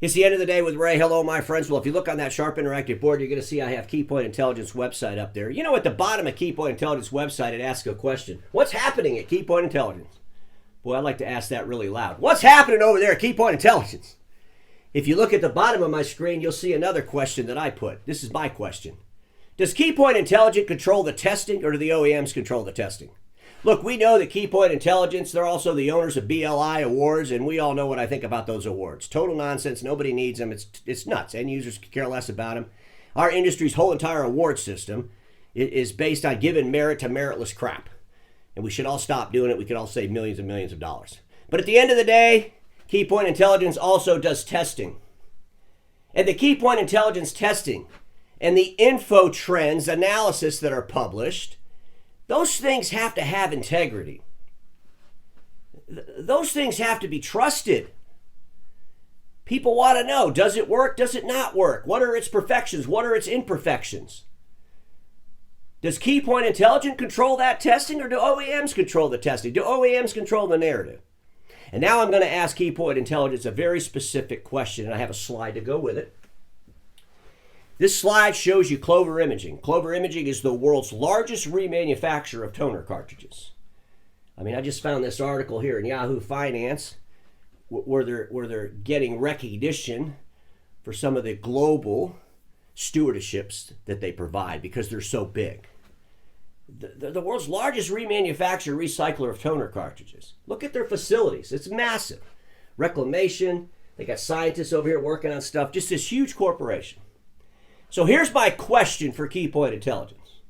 It's the end of the day with Ray. Hello, my friends. Well, if you look on that Sharp Interactive board, you're going to see I have Keypoint Intelligence website up there. You know, at the bottom of Keypoint Intelligence website, it asks a question. What's happening at Keypoint Intelligence? Boy, I'd like to ask that really loud. What's happening over there at Keypoint Intelligence? If you look at the bottom of my screen, you'll see another question that I put. This is my question. Does Keypoint Intelligence control the testing, or do the OEMs control the testing? Look, we know that Keypoint Intelligence, they're also the owners of BLI awards, and we all know what I think about those awards. Total nonsense. Nobody needs them. It's nuts. End users care less about them. Our industry's whole entire award system is based on giving merit to meritless crap. And we should all stop doing it. We could all save millions and millions of dollars. But at the end of the day, Keypoint Intelligence also does testing. And the Keypoint Intelligence testing and the info trends analysis that are published, those things have to have integrity. Those things have to be trusted. People want to know, does it work? Does it not work? What are its perfections? What are its imperfections? Does Keypoint Intelligence control that testing, or do OEMs control the testing? Do OEMs control the narrative? And now I'm going to ask Keypoint Intelligence a very specific question, and I have a slide to go with it. This slide shows you Clover Imaging. Clover Imaging is the world's largest remanufacturer of toner cartridges. I mean, I just found this article here in Yahoo Finance where they're getting recognition for some of the global stewardships that they provide because they're so big. They're the world's largest remanufacturer, recycler of toner cartridges. Look at their facilities. It's massive. Reclamation. They got scientists over here working on stuff. Just this huge corporation. So here's my question for Keypoint Intelligence.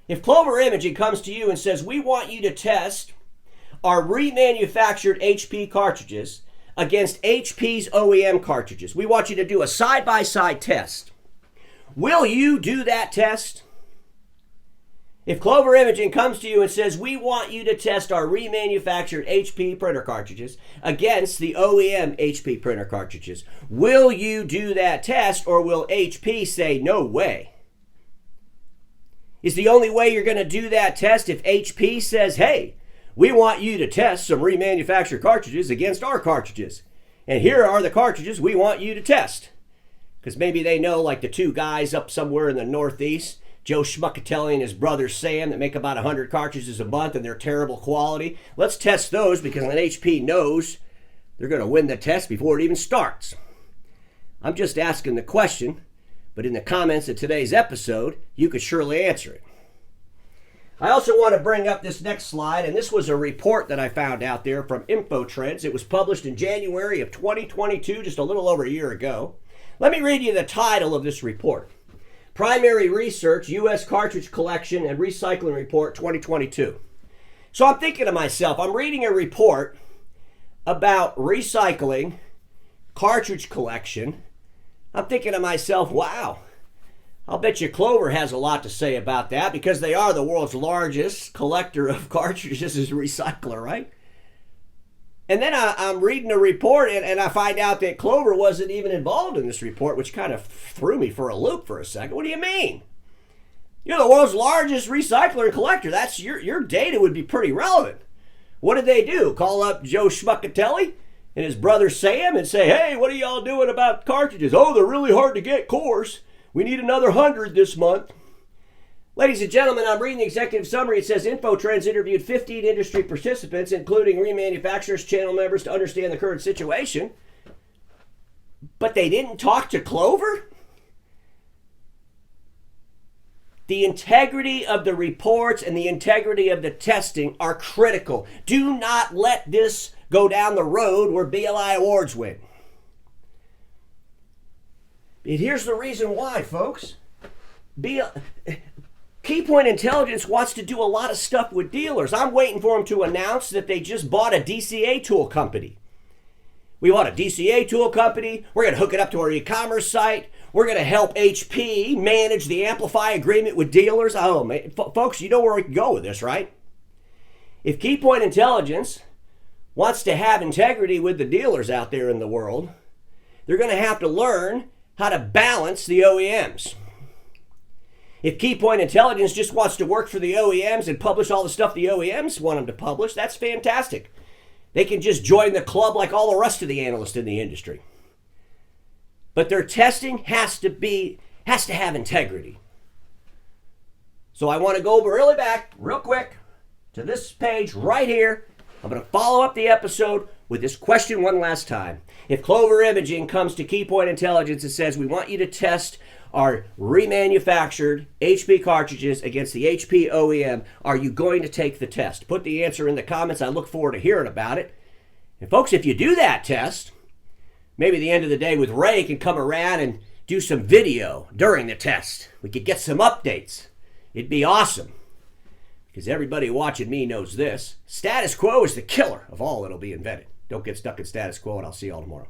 If Clover Imaging comes to you and says, we want you to test our remanufactured HP cartridges against HP's OEM cartridges. We want you to do a side-by-side test. Will you do that test? If Clover Imaging comes to you and says, we want you to test our remanufactured HP printer cartridges against the OEM HP printer cartridges, will you do that test, or will HP say, no way? Is the only way you're going to do that test if HP says, hey, we want you to test some remanufactured cartridges against our cartridges, and here are the cartridges we want you to test? Because maybe they know, like the two guys up somewhere in the Northeast, Joe Schmuckatelli and his brother Sam, that make about 100 cartridges a month and they're terrible quality. Let's test those, because then HP knows they're going to win the test before it even starts. I'm just asking the question, but in the comments of today's episode, you could surely answer it. I also want to bring up this next slide, and this was a report that I found out there from InfoTrends. It was published in January of 2022, just a little over a year ago. Let me read you the title of this report. Primary Research, U.S. Cartridge Collection and Recycling Report 2022. So I'm thinking to myself, I'm reading a report about recycling, cartridge collection. I'm thinking to myself, wow, I'll bet you Clover has a lot to say about that, because they are the world's largest collector of cartridges as a recycler, right? And then I'm reading a report, and I find out that Clover wasn't even involved in this report, which kind of threw me for a loop for a second. What do you mean? You're the world's largest recycler and collector. That's your data would be pretty relevant. What did they do? Call up Joe Schmuckatelli and his brother Sam and say, hey, what are y'all doing about cartridges? Oh, they're really hard to get, course. We need another 100 this month. Ladies and gentlemen, I'm reading the executive summary. It says InfoTrends interviewed 15 industry participants, including remanufacturers, channel members, to understand the current situation. But they didn't talk to Clover? The integrity of the reports and the integrity of the testing are critical. Do not let this go down the road where BLI awards win. And here's the reason why, folks. Keypoint Intelligence wants to do a lot of stuff with dealers. I'm waiting for them to announce that they just bought a DCA tool company. We want a DCA tool company. We're going to hook it up to our e-commerce site. We're going to help HP manage the Amplify agreement with dealers. Oh, man. Folks, you know where we can go with this, right? If Keypoint Intelligence wants to have integrity with the dealers out there in the world, they're going to have to learn how to balance the OEMs. If Keypoint Intelligence just wants to work for the OEMs and publish all the stuff the OEMs want them to publish, that's fantastic. They can just join the club like all the rest of the analysts in the industry. but their testing has to have integrity. So I want to go really back real quick to this page right here. I'm going to follow up the episode with this question one last time. If Clover Imaging comes to Keypoint Intelligence and says, we want you to test our remanufactured HP cartridges against the HP OEM, are you going to take the test? Put the answer in the comments. I look forward to hearing about it. And folks, if you do that test, maybe at the end of the day with Ray can come around and do some video during the test. We could get some updates. It'd be awesome. Because everybody watching me knows this. Status quo is the killer of all that'll be invented. Don't get stuck in status quo, and I'll see you all tomorrow.